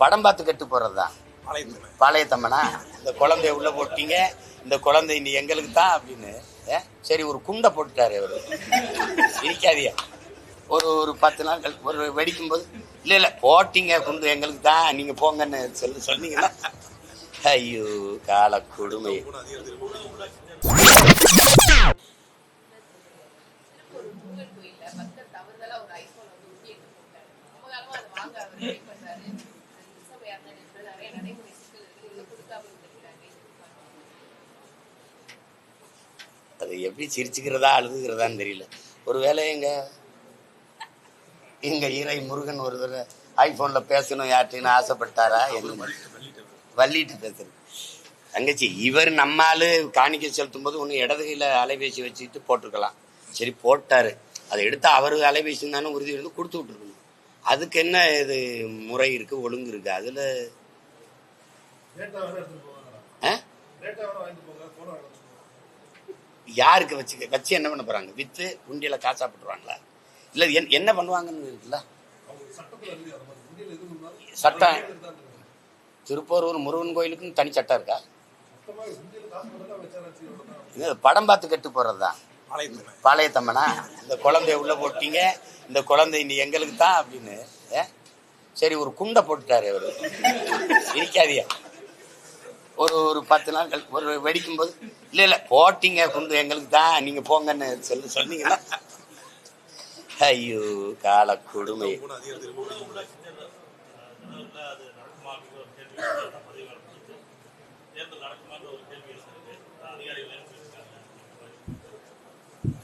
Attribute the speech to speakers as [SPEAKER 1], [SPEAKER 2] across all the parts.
[SPEAKER 1] படம் பார்த்து கெட்டு போறதுதான் பாளையத்தம்மனா. இந்த குழந்தைய உள்ள போட்டீங்க, இந்த குழந்தை இனி எங்களுக்கு தான் அப்படின்னு. சரி, ஒரு குண்டை போட்டுட்டாரு அவரு. இருக்காதியா ஒரு 10 நாள் ஒரு வெடிக்கும் போது இல்ல போட்டீங்க குண்டு எங்களுக்கு தான், நீங்க போங்கன்னு சொன்னீங்கன்னா ஐயோ கால கொடுமை. அது எப்படி சிரிச்சுக்கிறதா அழுதுகிறதான்னு தெரியல. ஒருவேளை எங்க ஈரை முருகன் ஒரு தடவை ஐபோன்ல பேசணும் யார்கிட்டன்னு ஆசைப்பட்டாரா? என்ன வள்ளிட்டு பேசுறது தங்கச்சி. இவர் நம்மாலு காணிக்கை செலுத்தும் போது ஒன்று இடது கையில அலைபேசி வச்சுட்டு போட்டிருக்கலாம். சரி போட்டாரு, அதை எடுத்து அவரு அலைபேசி தானே உறுதி இருந்து கொடுத்து விட்டுருக்கணும். அதுக்கு என்ன இது முறை இருக்கு, ஒழுங்கு இருக்கு? அதுல யாருக்கு வச்சு என்ன பண்ண போறாங்க? வித்து உண்டியில காசா போட்டுருவாங்களா? இல்ல என்ன பண்ணுவாங்கன்னு இருக்குல்ல சட்டம். திருப்பூர் முருகன் கோயிலுக்குன்னு தனி சட்டம் இருக்கா? படம் பார்த்து கெட்டு போறதுதான் பாளையத்தம்மனா. இந்த குழந்தைய உள்ள போட்டீங்க, இந்த குழந்தை இனி எங்களுக்கு தான் அப்படின்னு. சரி, ஒரு குண்டை போட்டுட்டாரு அவரு. இருக்காதியா ஒரு 10 நாள் ஒரு வெடிக்கும் போது இல்ல போட்டீங்க குண்டு எங்களுக்கு தான், நீங்க போங்கன்னு சொன்னீங்கன்னா ஐயோ கால கொடுமை.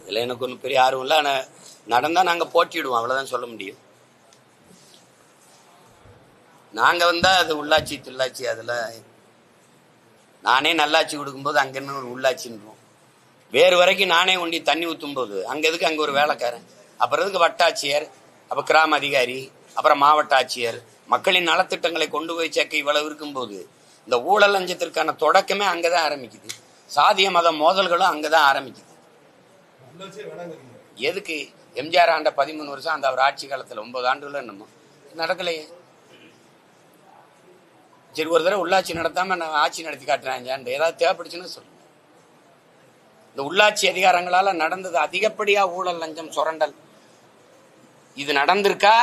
[SPEAKER 1] இதுல எனக்கு ஒன்றும் பெரிய ஆர்வம் இல்லை. ஆனால் நடந்தா நாங்க போட்டிடுவோம், அவ்வளவுதான் சொல்ல முடியும். நாங்க வந்தா அது உள்ளாட்சி துள்ளாட்சி, அதுல நானே நல்லாட்சி கொடுக்கும்போது அங்க என்ன ஒரு உள்ளாட்சின்றோம். வேறு வரைக்கும் நானே ஒண்டி தண்ணி ஊற்றும் போது அங்க எதுக்கு அங்க ஒரு வேலைக்காரன், அப்புறம் எதுக்கு வட்டாட்சியர், அப்ப கிராம அதிகாரி, அப்புறம் மாவட்ட ஆட்சியர், மக்களின் நலத்திட்டங்களை கொண்டு போய் சேர்க்க இவ்வளவு இருக்கும்போது இந்த ஊழல் லஞ்சத்திற்கான தொடக்கமே அங்கதான் ஆரம்பிக்குது. சாதிய மத மோதல்களும் அங்கதான் ஆரம்பிக்குது. எதுக்கு எம்ஜிஆர் ஆண்ட 13 வருஷம் அந்த அவர் ஆட்சி காலத்துல 9 ஆண்டுகள் என்னமோ நடக்கலையே. சரி, ஒரு தடவை உள்ளாட்சி நடத்தாம நான் ஆட்சி நடத்தி காட்டுறேன், ஏதாவது தேவைப்படுச்சுன்னு சொல்லுங்க. இந்த உள்ளாட்சி அதிகாரங்களால நடந்தது அதிகப்படியா ஊழல் லஞ்சம் சுரண்டல் இது நடந்திருக்கா?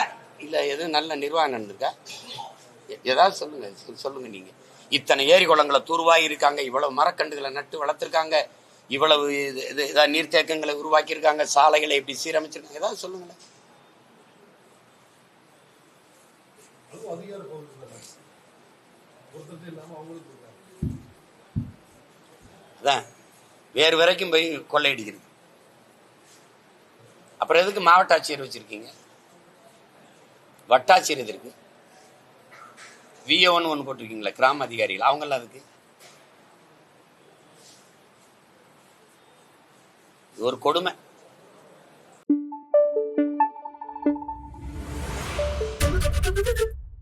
[SPEAKER 1] இல்ல எதுவும் நல்ல நிர்வாகம் நடந்திருக்கா? ஏதாவது சொல்லுங்க. நீங்க இத்தனை ஏரி குளங்களை தூர்வாகி இருக்காங்க, இவ்வளவு மரக்கண்டுகளை நட்டு வளர்த்திருக்காங்க, இவ்வளவு நீர்த்தேக்கங்களை உருவாக்கி இருக்காங்க, சாலைகளை எப்படி சீரமைச்சிருக்காங்க, ஏதாவது சொல்லுங்களேன். அதான் வேறு வரைக்கும் போய் கொள்ளையடிக்கிறது. அப்புறம் எதுக்கு மாவட்ட ஆட்சியர் வச்சிருக்கீங்க? வட்டாட்சியர் எது இருக்கு? VO1 போட்டிருக்கீங்களா? கிராம அதிகாரிகள் அவங்கெல்லாம் அதுக்கு ஒரு கொடுமை.